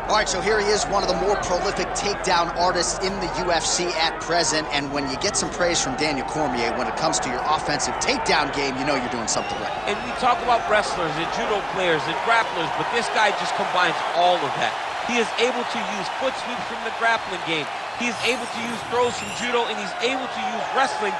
All right, so here he is, one of the more prolific takedown artists in the UFC at present. And when you get some praise from Daniel Cormier, when it comes to your offensive takedown game, you know you're doing something right. And we talk about wrestlers and judo players and grapplers, but this guy just combines all of that. He is able to use foot sweeps from the grappling game. He is able to use throws from judo, and he's able to use wrestling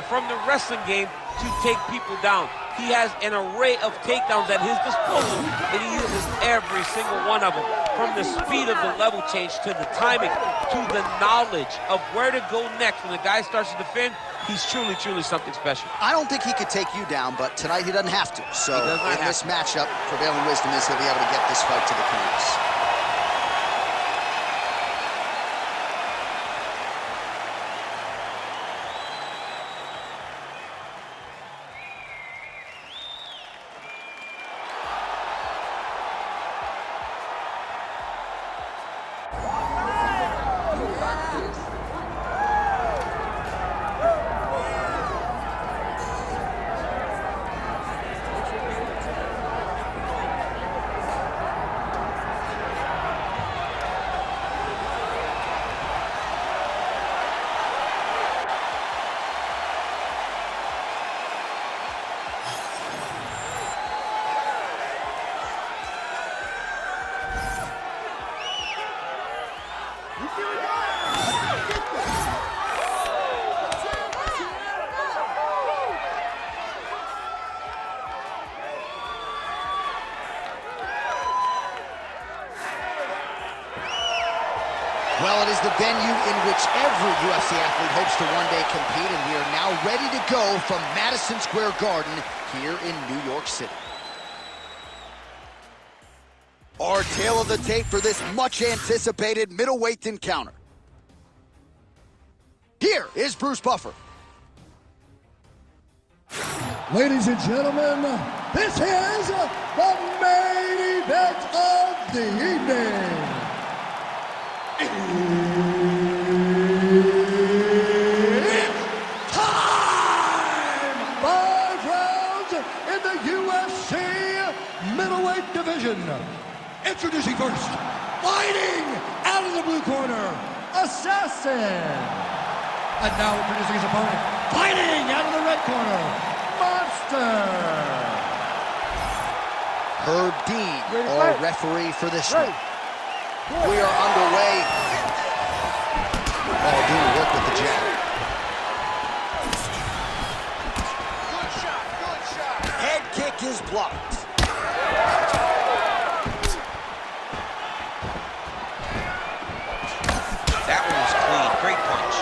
from the wrestling game to take people down. He has an array of takedowns at his disposal, and he uses every single one of them. From the speed of the level change, to the timing, to the knowledge of where to go next. When the guy starts to defend, he's truly, truly something special. I don't think he could take you down, but tonight he doesn't have to. So in this matchup, prevailing wisdom is he'll be able to get this fight to the clearance. Well, it is the venue in which every UFC athlete hopes to one day compete, and we are now ready to go from Madison Square Garden here in New York City. Our tale of the tape for this much-anticipated middleweight encounter. Here is Bruce Buffer. Ladies and gentlemen, this is the main event of the evening. It's time! 5 rounds in the UFC middleweight division. Introducing first, fighting out of the blue corner, Assassin. And now introducing his opponent, fighting out of the red corner, Monster. Herb Dean, our referee for this one. We are underway. Oh, Dean will work with the jab. Good shot, good shot. Head kick is blocked. That one was clean. Great punch.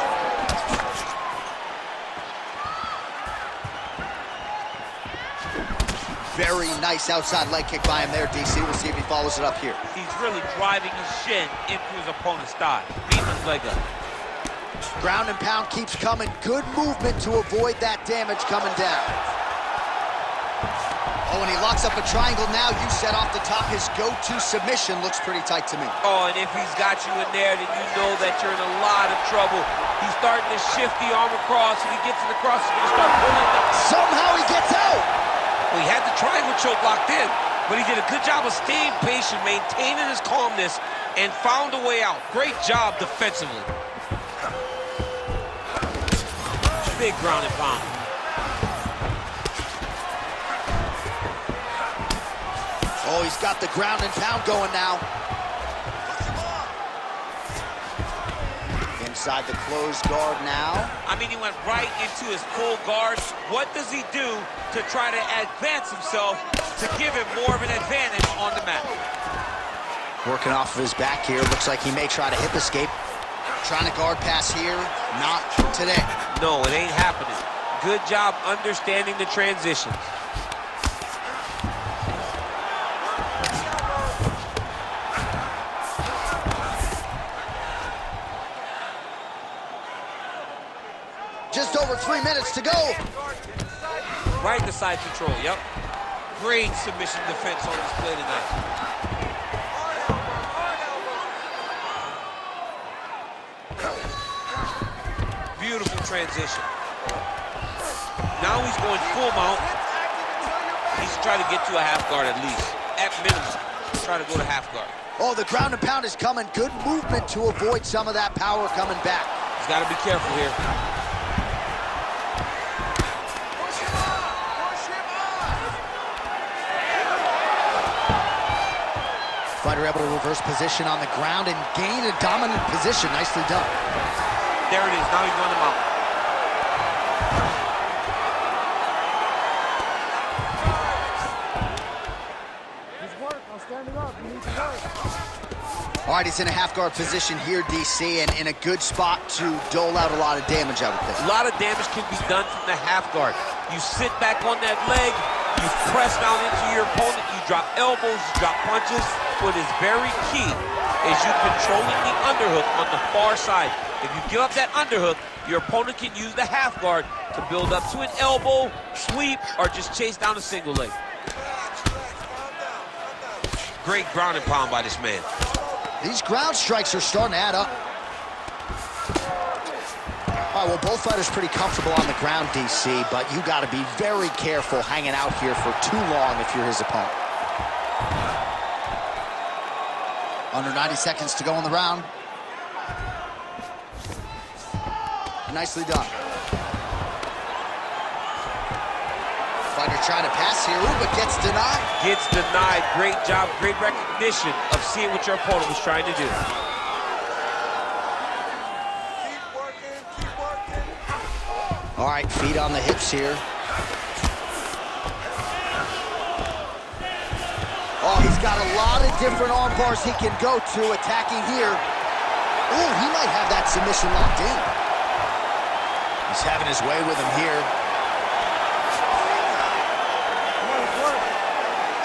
Very nice outside leg kick by him there, DC. We'll see if he follows it up here. He's really driving his shin into his opponent's thigh, beating his leg up. Ground and pound keeps coming. Good movement to avoid that damage coming down. Oh, and he locks up a triangle now. You set off the top. His go-to submission looks pretty tight to me. Oh, and if he's got you in there, then you know that you're in a lot of trouble. He's starting to shift the arm across. If he gets it across, he's going to start pulling it. Somehow he gets out. Well, he had the triangle choke locked in, but he did a good job of staying patient, maintaining his calmness, and found a way out. Great job defensively. Big ground and pound. Oh, he's got the ground and pound going now. Inside the closed guard now. I mean, he went right into his full guard. What does he do to try to advance himself to give him more of an advantage on the mat? Working off of his back here. Looks like he may try to hip escape. Trying to guard pass here. Not today. No, it ain't happening. Good job understanding the transitions. Just over 3 minutes to go. Right in the side control, yep. Great submission defense on display tonight. Beautiful transition. Now he's going full mount. He's trying to get to a half guard at least, at minimum. try to go to half guard. Oh, the ground and pound is coming. Good movement to avoid some of that power coming back. He's got to be careful here. Fighter able to reverse position on the ground and gain a dominant position. Nicely done. There it is. Now he's on the mount. All right, he's in a half-guard position here, DC, and in a good spot to dole out a lot of damage, I would think. A lot of damage can be done from the half guard. You sit back on that leg, you press down into your opponent, you drop elbows, you drop punches. What is very key is you controlling the underhook on the far side. If you give up that underhook, your opponent can use the half guard to build up to an elbow, sweep, or just chase down a single leg. Great ground and pound by this man. These ground strikes are starting to add up. All right, well, both fighters pretty comfortable on the ground, DC, but you got to be very careful hanging out here for too long if you're his opponent. Under 90 seconds to go in the round. Nicely done. Fighter trying to pass here, ooh, but gets denied. Gets denied. Great job, great recognition of seeing what your opponent was trying to do. Keep working. All right, feet on the hips here. Oh, he's got a lot of different arm bars he can go to, attacking here. Ooh, he might have that submission locked in. He's having his way with him here.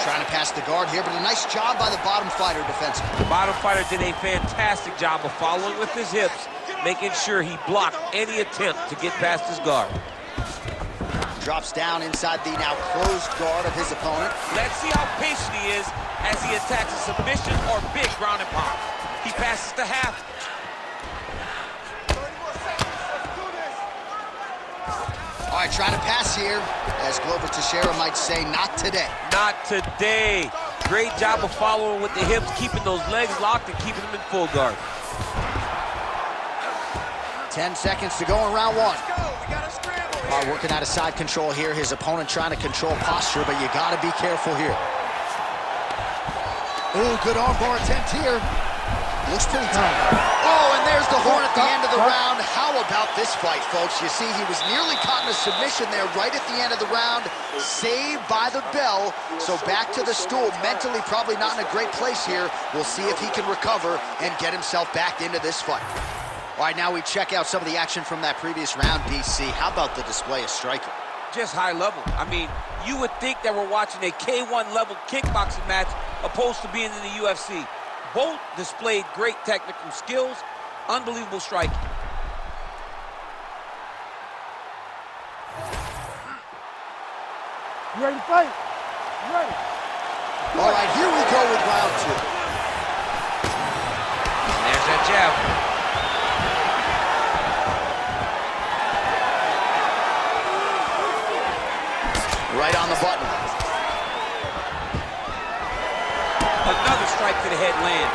Trying to pass the guard here, but a nice job by the bottom fighter defensively. The bottom fighter did a fantastic job of following with his hips, making sure he blocked any attempt to get past his guard. Drops down inside the now closed guard of his opponent. Let's see how patient he is as he attacks a submission or big ground and pound. He passes to half. 30 more seconds. Let's do this. All right, trying to pass here, as Glover Teixeira might say, not today. Not today. Great job of following with the hips, keeping those legs locked and keeping them in full guard. 10 seconds to go in round one. Let's go. We got to scramble here. All right, working out of side control here. His opponent trying to control posture, but you got to be careful here. Ooh, good armbar attempt here. Looks pretty tight. Oh, and there's the horn at the end of the round. How about this fight, folks? You see, he was nearly caught in a submission there right at the end of the round. Saved by the bell. So back to the stool. Mentally probably not in a great place here. We'll see if he can recover and get himself back into this fight. All right, now we check out some of the action from that previous round, DC. How about the display of striking? Just high level. I mean, you would think that we're watching a K1 level kickboxing match opposed to being in the UFC. Both displayed great technical skills, unbelievable striking. You ready to fight? You ready? All right, here we go with round two. And there's that jab. Right on the button. Another strike to the head land.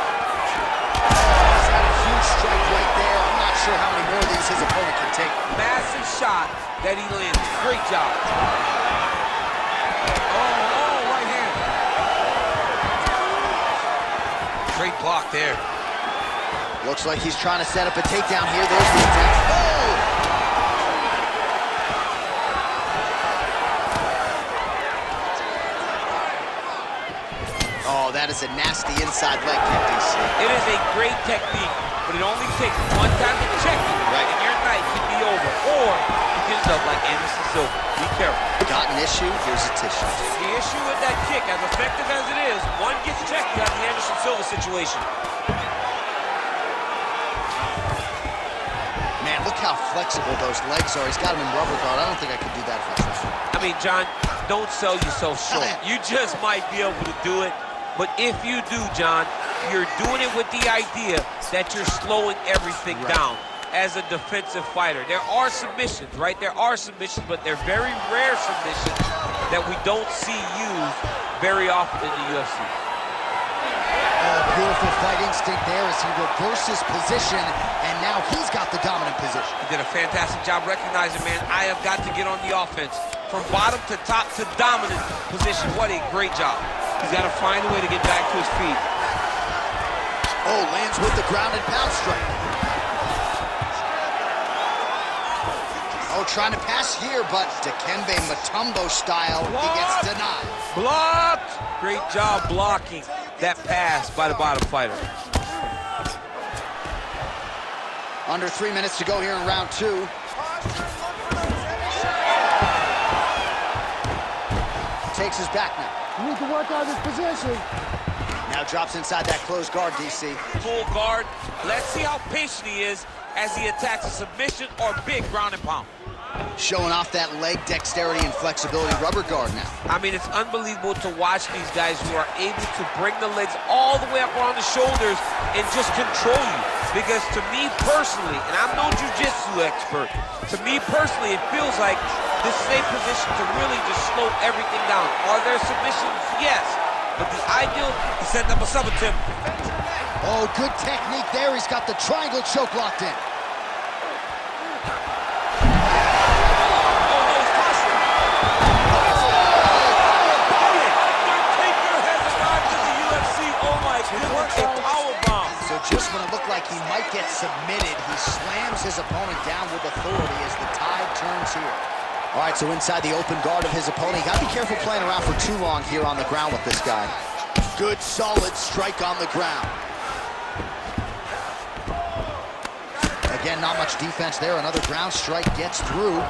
He's got a huge strike right there. I'm not sure how many more of these his opponent can take. Massive shot that he landed. Great job. Oh, right hand. Great block there. Looks like he's trying to set up a takedown here. There's the attempt. Oh! Oh, that is a nasty inside leg kick, DC. It is a great technique, but it only takes one time to check it, Right. and your night can be over. Or you can end up like Anderson Silva. Be careful. Got an issue, here's a tissue. The issue with that kick, as effective as it is, one gets checked, you have the Anderson Silva situation. Man, look how flexible those legs are. He's got him in rubber guard. I don't think I could do that if I tried. I mean, John, don't sell yourself short. You just might be able to do it. But if you do, John, you're doing it with the idea that you're slowing everything down as a defensive fighter. There are submissions, right? There are submissions, but they're very rare submissions that we don't see used very often in the UFC. Oh, beautiful fight instinct there as he reverses position, and now he's got the dominant position. He did a fantastic job recognizing, man, I have got to get on the offense. From bottom to top to dominant position. What a great job. He's got to find a way to get back to his feet. Oh, lands with the ground and pound strike. Oh, trying to pass here, but Dikembe Mutombo style, he gets denied. Blocked! Great job blocking that pass by the bottom fighter. Under 3 minutes to go here in round 2. Takes his back now. You need to work on this position. Now drops inside that closed guard, DC. Full guard. Let's see how patient he is as he attacks a submission or big ground and pound. Showing off that leg dexterity and flexibility rubber guard now. I mean, it's unbelievable to watch these guys who are able to bring the legs all the way up around the shoulders and just control you. Because to me personally, and I'm no jiu-jitsu expert, to me personally, it feels like this is a position to really just slow everything down. Are there submissions? Yes. But the ideal is setting up a sub attempt. Oh, good technique there. He's got the triangle choke locked in. Just when it looked like he might get submitted, he slams his opponent down with authority as the tide turns here. All right, so inside the open guard of his opponent, you gotta be careful playing around for too long here on the ground with this guy. Good, solid strike on the ground. Again, not much defense there. Another ground strike gets through.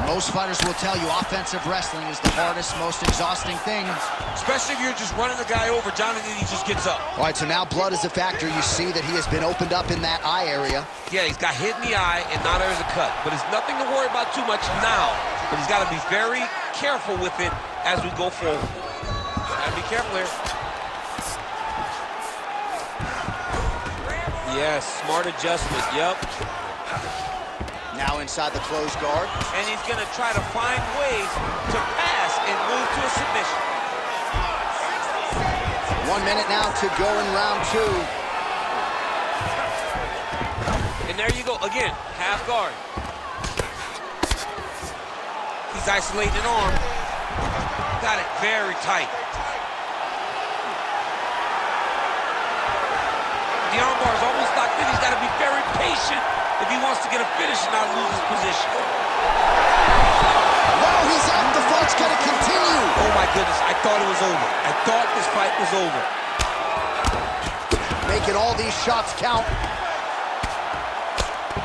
Most fighters will tell you offensive wrestling is the hardest, most exhausting thing. Especially if you're just running the guy over, Jonathan, he just gets up. All right, so now blood is a factor. You see that he has been opened up in that eye area. Yeah, he's got hit in the eye, and now there's a cut. But it's nothing to worry about too much now. But he's got to be very careful with it as we go forward. Gotta be careful here. Yes, smart adjustment, yep. Now inside the closed guard. And he's gonna try to find ways to pass and move to a submission. 1 minute now to go in round 2. And there you go, again, half guard. He's isolating an arm. Got it very tight. The armbar is almost locked in. He's got to be very patient if he wants to get a finish and not lose his position. Wow, he's up. The fight's going to continue. Oh, my goodness. I thought it was over. I thought this fight was over. Making all these shots count.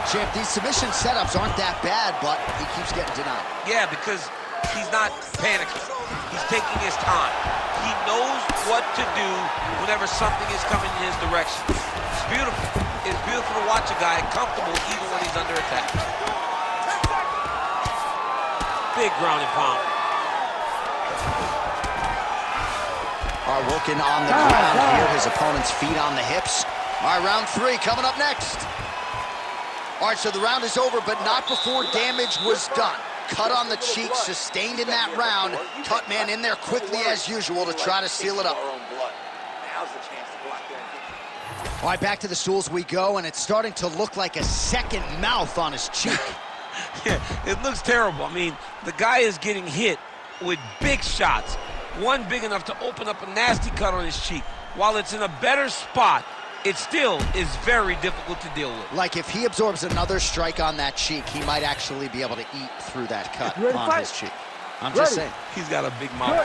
Champ, these submission setups aren't that bad, but he keeps getting denied. Yeah, because he's not panicking. He's taking his time. He knows what to do whenever something is coming in his direction. It's beautiful. It's beautiful to watch a guy comfortable even when he's under attack. Big ground and pound. Are working on the ground here. His opponent's feet on the hips. All right, round 3 coming up next. All right, so the round is over, but not before damage was done. Cut on the cheek, sustained in that round. Cut man in there quickly as usual to try to seal it up. All right, back to the stools we go, and it's starting to look like a second mouth on his cheek. Yeah, it looks terrible. I mean, the guy is getting hit with big shots. One big enough to open up a nasty cut on his cheek. While it's in a better spot, it still is very difficult to deal with. Like if he absorbs another strike on that cheek, he might actually be able to eat through that cut on his cheek. I'm just saying. He's got a big mouth.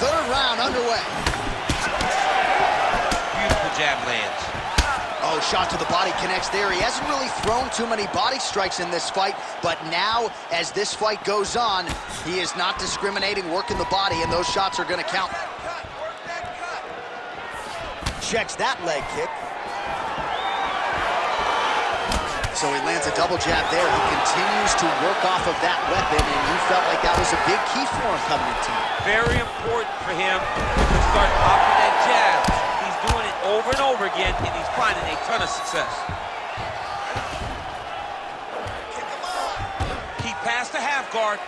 Third round underway. Beautiful jab lands. Oh, shot to the body connects there. He hasn't really thrown too many body strikes in this fight, but now, as this fight goes on, he is not discriminating, working the body, and those shots are going to count. Checks that leg kick. So he lands a double jab there. He continues to work off of that weapon, and you felt like that was a big key for him coming into it. Very important for him to start popping that jab. He's doing it over and over again, and he's finding a ton of success. He passed the half guard.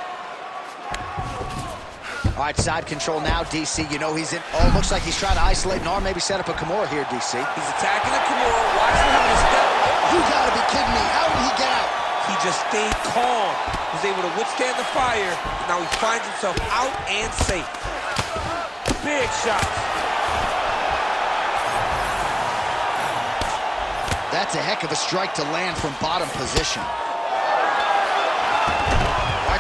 All All right, side control now, DC. You know he's in. Oh, looks like he's trying to isolate an arm, maybe set up a Kimura here, DC. He's attacking the Kimura, watching him to step. You gotta be kidding me. How did he get out? He just stayed calm, was able to withstand the fire, and now he finds himself out and safe. Big shots. That's a heck of a strike to land from bottom position.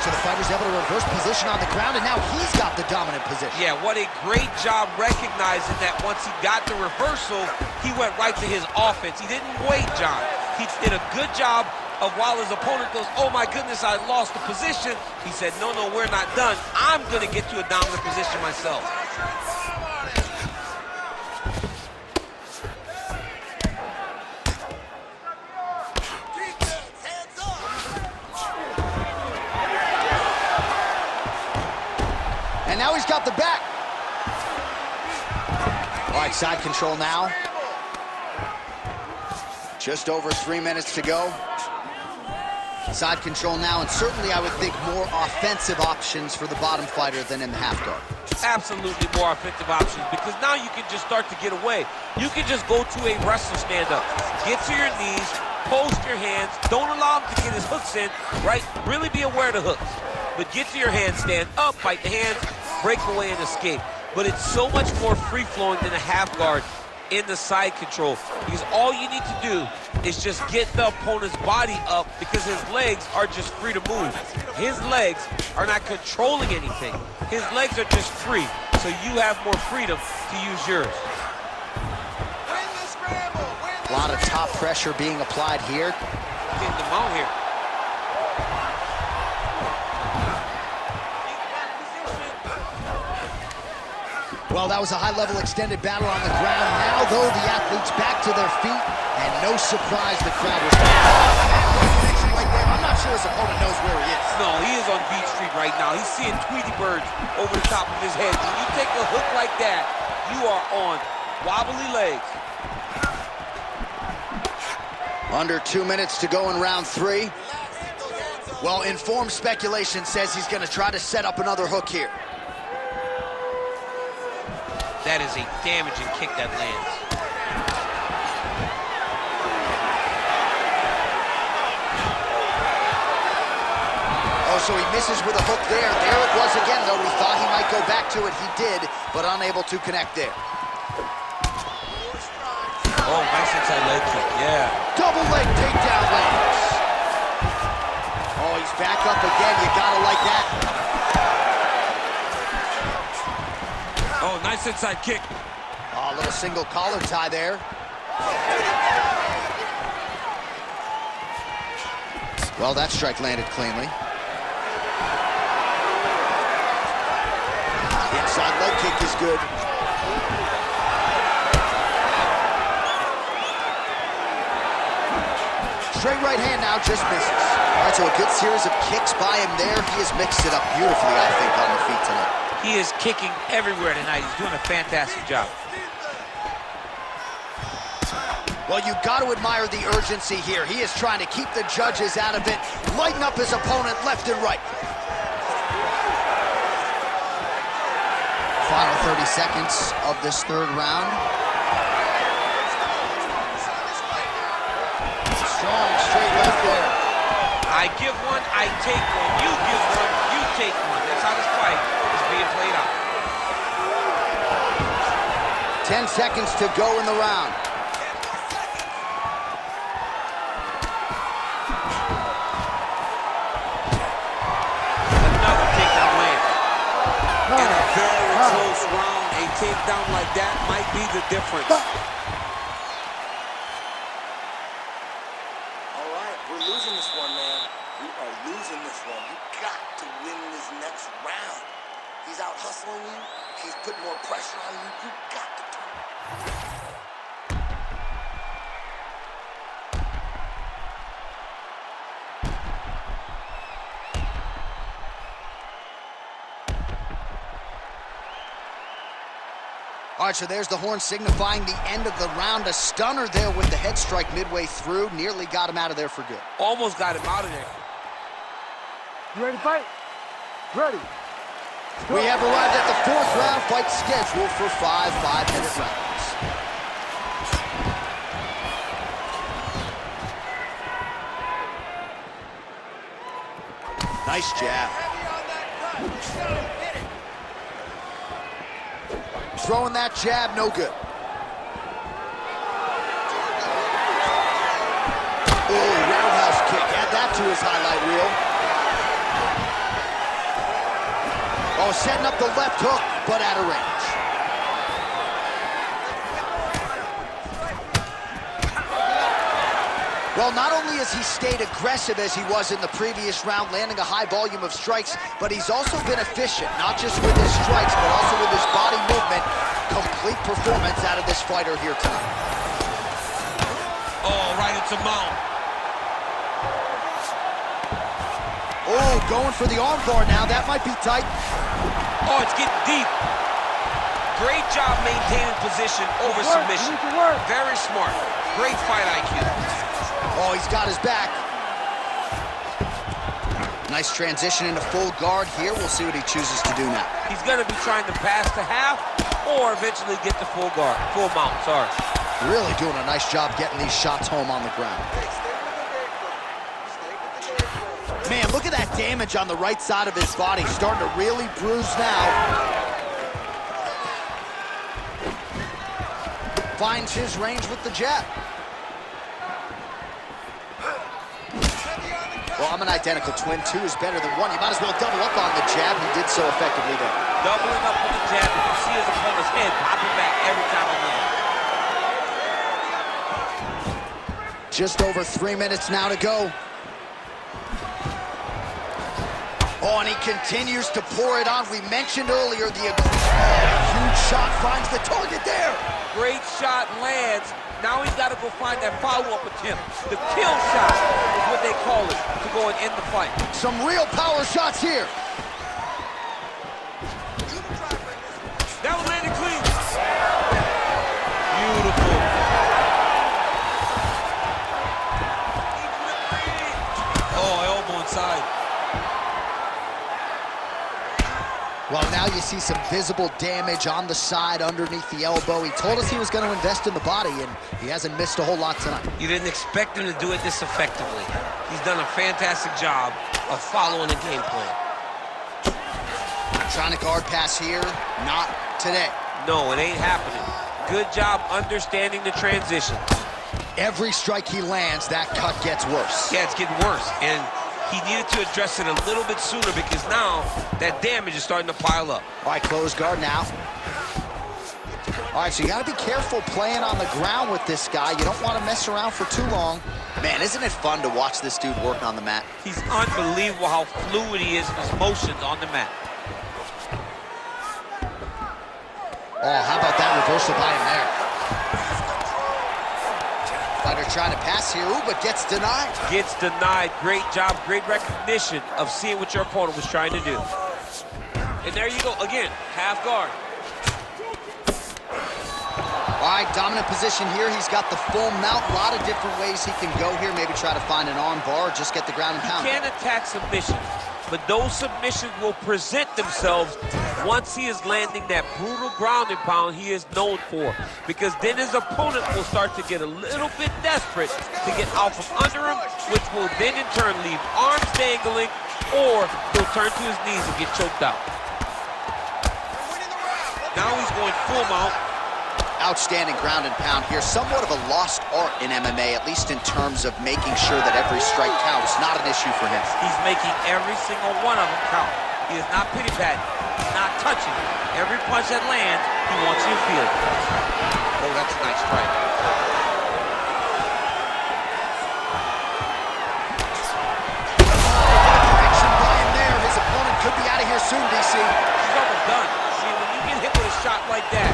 So the fighter's able to reverse position on the ground, and now he's got the dominant position. Yeah, what a great job recognizing that once he got the reversal, he went right to his offense. He didn't wait, John. He did a good job of while his opponent goes, oh my goodness, I lost the position. He said, no, we're not done. I'm going to get to a dominant position myself. And now he's got the back. All right, side control now. Just over 3 minutes to go. Side control now, and certainly I would think more offensive options for the bottom fighter than in the half guard. Absolutely more offensive options, because now you can just start to get away. You can just go to a wrestler stand-up. Get to your knees, post your hands, don't allow him to get his hooks in, right? Really be aware of the hooks. But get to your hands, stand up, fight the hands, break away and escape. But it's so much more free-flowing than a half guard in the side control, because all you need to do is just get the opponent's body up, because his legs are just free to move. His legs are not controlling anything. His legs are just free, so you have more freedom to use yours. A lot of top pressure being applied here. Getting them out here. Well, that was a high-level extended battle on the ground. Now, though, the athletes back to their feet, and no surprise the crowd was I'm not sure his opponent knows where he is. No, he is on Beach Street right now. He's seeing Tweety birds over the top of his head. When you take a hook like that, you are on wobbly legs. Under 2 minutes to go in round 3. Well, informed speculation says he's going to try to set up another hook here. That is a damaging kick that lands. Oh, so he misses with a hook there. There it was again, though. We thought he might go back to it. He did, but unable to connect there. Oh, nice inside leg kick, yeah. Double leg takedown lands. Oh, he's back up again. You gotta like that. Oh, nice inside kick. Oh, a little single collar tie there. Well, that strike landed cleanly. Inside leg kick is good. Straight right hand now, just misses. All right, so a good series of kicks by him there. He has mixed it up beautifully, I think, on the feet tonight. He is kicking everywhere tonight. He's doing a fantastic job. Well, you've got to admire the urgency here. He is trying to keep the judges out of it, lighten up his opponent left and right. Final 30 seconds of this third round. Strong straight left there. I give one, I take one. You give one, you take one. That's how this fight is being played out. 10 seconds to go in the round. Another takedown land. In a very close round, a takedown like that might be the difference. Losing this one, man. We are losing this one. You got to win this next round. He's out hustling you. He's putting more pressure on you. You got to turn. All right, so there's the horn signifying the end of the round. A stunner there with the head strike midway through. Nearly got him out of there for good. Almost got him out of there. You ready to fight? Ready. We have arrived at the 4th round fight scheduled for 5 5-minute rounds. Nice jab. Throwing that jab, no good. Oh, roundhouse kick. Add that to his highlight reel. Oh, setting up the left hook, but out of range. Well, not only has he stayed aggressive as he was in the previous round, landing a high volume of strikes, but he's also been efficient, not just with his strikes, but also with his body movement. Complete performance out of this fighter here tonight. Oh, right into mount. Oh, going for the armbar now. That might be tight. Oh, it's getting deep. Great job maintaining position over submission. Very smart. Great fight IQ. Oh, he's got his back. Nice transition into full guard here. We'll see what he chooses to do now. He's going to be trying to pass to half or eventually get to full guard. Full mount, sorry. Really doing a nice job getting these shots home on the ground. Man, look at that damage on the right side of his body. Starting to really bruise now. Finds his range with the jab. Well, I'm an identical twin. 2 is better than 1. You might as well double up on the jab. He did so effectively there. Doubling up on the jab. You see his opponent's head popping back every time I land. Just over 3 minutes now to go. Oh, and he continues to pour it on. We mentioned earlier the huge shot finds the target there. Great shot lands. Now he's got to go find that follow-up attempt. The kill shot is what they call it to go and end the fight. Some real power shots here. That one landed clean. Beautiful. Oh, elbow inside. Well, now you see some visible damage on the side underneath the elbow. He told us he was going to invest in the body, and he hasn't missed a whole lot tonight. You didn't expect him to do it this effectively. He's done a fantastic job of following the game plan. Trying to guard pass here, not today. No, it ain't happening. Good job understanding the transition. Every strike he lands, that cut gets worse. Yeah, it's getting worse, and he needed to address it a little bit sooner because now that damage is starting to pile up. All right, close guard now. All right, so you got to be careful playing on the ground with this guy. You don't want to mess around for too long. Man, isn't it fun to watch this dude work on the mat? He's unbelievable how fluid he is in his motions on the mat. Oh, how about that reversal by him there? Fighter trying to pass here, ooh, but gets denied. Gets denied. Great job, great recognition of seeing what your opponent was trying to do. And there you go, again, half guard. All right, dominant position here. He's got the full mount. A lot of different ways he can go here. Maybe try to find an arm bar or just get the ground and pound. He can attack submissions, but those submissions will present themselves once he is landing that brutal ground and pound he is known for. Because then his opponent will start to get a little bit desperate to get out from under him, which will then in turn leave arms dangling, or he'll turn to his knees and get choked out. Now he's going full mount. Outstanding ground and pound here. Somewhat of a lost art in MMA, at least in terms of making sure that every strike counts. Not an issue for him. He's making every single one of them count. He is not pity-patting. He's not touching. Every punch that lands, he wants you to feel it. Oh, that's a nice strike. Direction by him there. His opponent could be out of here soon, DC. He's almost done. See, when you get hit with a shot like that,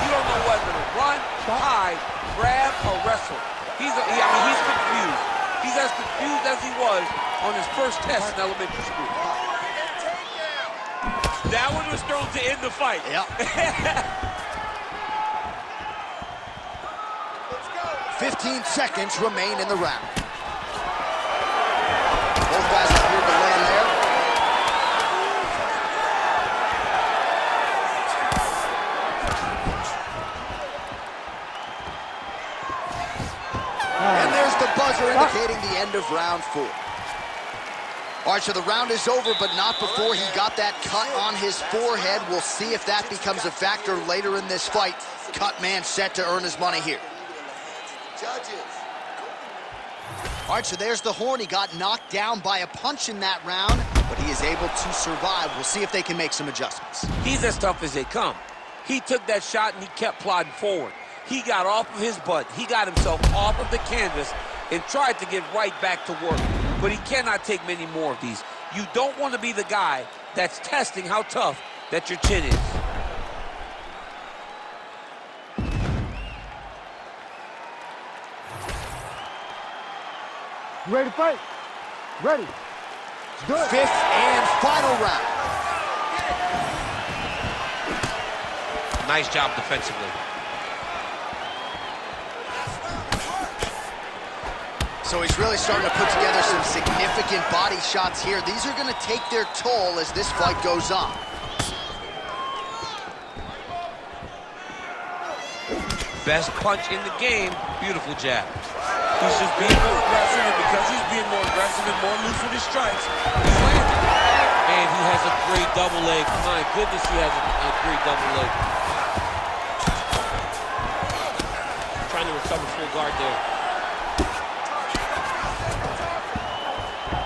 you don't know whether to run, hide, grab, or wrestle. He's confused. He's as confused as he was on his first test in elementary school. That one was thrown to end the fight. Yep. 15 seconds remain in the round. Both guys appear to land there. buzzer indicating the end of round 4. All right, so the round is over, but not before he got that cut on his forehead. We'll see if that becomes a factor later in this fight. Cut man set to earn his money here. All right, so there's the horn. He got knocked down by a punch in that round, but he is able to survive. We'll see if they can make some adjustments. He's as tough as they come. He took that shot and he kept plodding forward. He got off of his butt. He got himself off of the canvas and tried to get right back to work. But he cannot take many more of these. You don't want to be the guy that's testing how tough that your chin is. You ready to fight? Ready. Let's do it. 5th and final round. Nice job defensively. So he's really starting to put together some significant body shots here. These are going to take their toll as this fight goes on. Best punch in the game. Beautiful jab. He's just being more aggressive, and because he's being more aggressive and more loose with his strikes, he's landing. And he has a great double leg. My goodness, he has a great double leg. Trying to recover full guard there.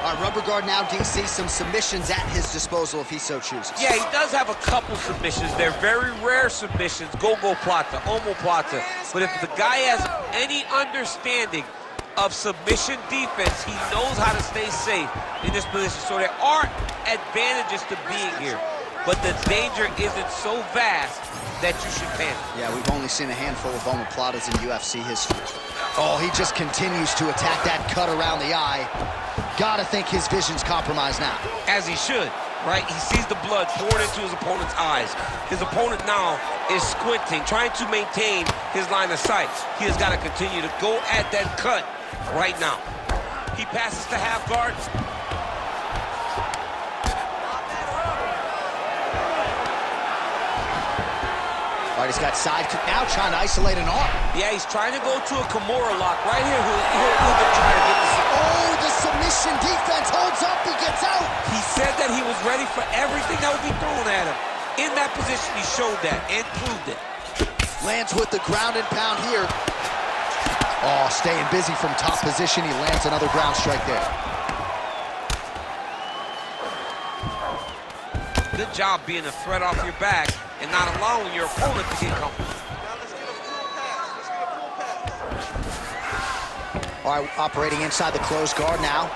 All right, rubber guard now, DC. Some submissions at his disposal if he so chooses. Yeah, he does have a couple submissions. They're very rare submissions. Go-go plata, omoplata. But if the guy has any understanding of submission defense, he knows how to stay safe in this position. So there are advantages to being here, but the danger isn't so vast that you should panic. Yeah, we've only seen a handful of omoplatas in UFC history. Oh, he just continues to attack that cut around the eye. Gotta think his vision's compromised now. As he should, right? He sees the blood pouring into his opponent's eyes. His opponent now is squinting, trying to maintain his line of sight. He has got to continue to go at that cut right now. He passes to half guard. All right, he's got side kick now, trying to isolate an arm. Yeah, he's trying to go to a Kimura lock. Right here, he'll try to get the... Oh, the submission defense holds up, he gets out. He said that he was ready for everything that would be thrown at him. In that position, he showed that and proved it. Lands with the ground and pound here. Oh, staying busy from top position. He lands another ground strike there. Good job being a threat off your back and not allowing your opponent to get comfortable. All right, operating inside the closed guard now.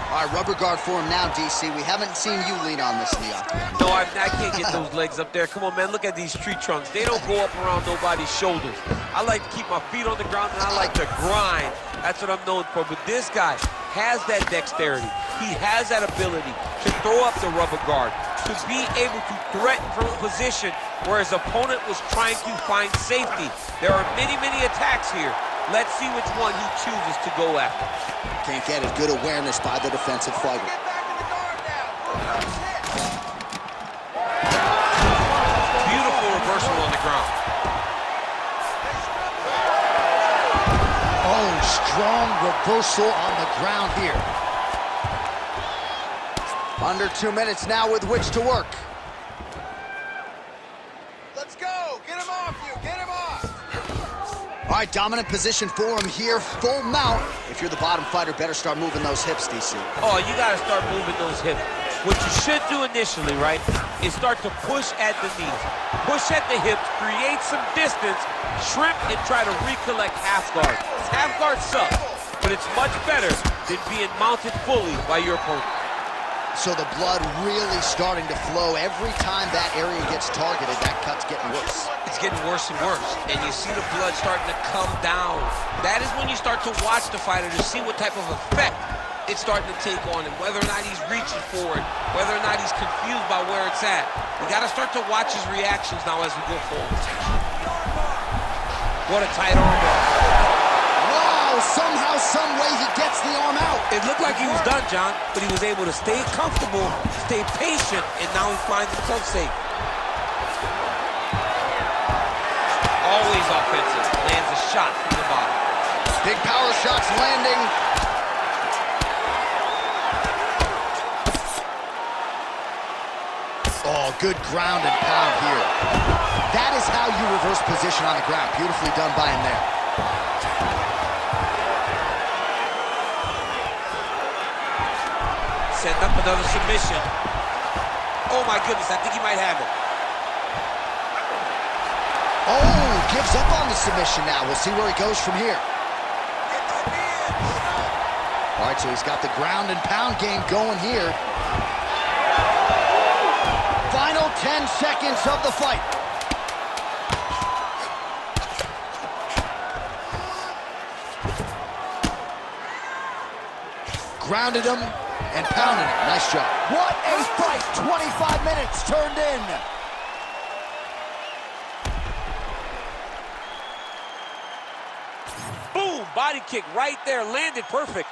All right, rubber guard for him now, DC. We haven't seen you lean on this in the octagon. No, I can't get those legs up there. Come on, man, look at these tree trunks. They don't go up around nobody's shoulders. I like to keep my feet on the ground, and I like to grind. That's what I'm known for. But this guy has that dexterity. He has that ability to throw up the rubber guard, to be able to threaten from a position where his opponent was trying to find safety. There are many, many attacks here. Let's see which one he chooses to go after. Can't get it. Good awareness by the defensive fighter. Beautiful reversal on the ground. Oh, strong reversal on the ground here. Under 2 minutes now with which to work. Let's go. Get him off you. Get him off. All right, dominant position for him here. Full mount. If you're the bottom fighter, better start moving those hips, DC. Oh, you got to start moving those hips. What you should do initially, right, is start to push at the knees. Push at the hips, create some distance, shrimp, and try to recollect half guard. Half guard sucks, but it's much better than being mounted fully by your opponent. So the blood really starting to flow. Every time that area gets targeted, that cut's getting worse. It's getting worse and worse, and you see the blood starting to come down. That is when you start to watch the fighter to see what type of effect it's starting to take on him, whether or not he's reaching for it, whether or not he's confused by where it's at. We got to start to watch his reactions now as we go forward. What a tight arm bar. Somehow, some way, he gets the arm out. It looked like he was done, John, but he was able to stay comfortable, stay patient, and now he finds himself safe. Always offensive. Lands a shot from the bottom. Big power shots landing. Oh, good ground and pound here. That is how you reverse position on the ground. Beautifully done by him there. Setting up another submission. Oh my goodness, I think he might have it. Oh, gives up on the submission now. We'll see where he goes from here. All right, so he's got the ground and pound game going here. Final 10 seconds of the fight. Grounded him and pounded him. Nice job. What a fight! 25 minutes turned in. Boom, body kick right there, landed perfect.